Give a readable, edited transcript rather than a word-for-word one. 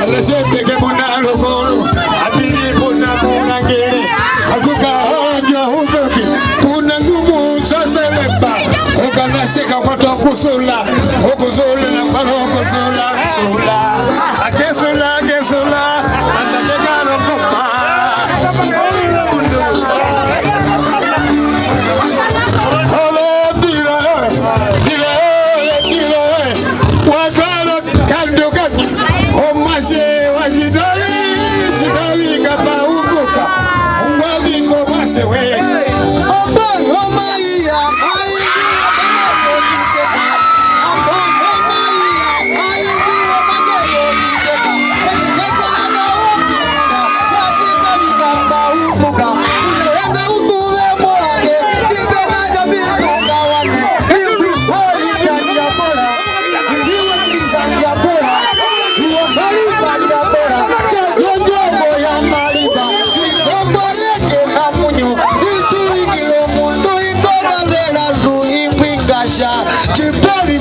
Alesete que monalo coro, abiri puna punangere, akuka honjo hudoki, punangumu saseleba, okana seka kwato kusula, okuzula na paro kusula, sula, akesula, akesula, atakeka rokoma. Chipoli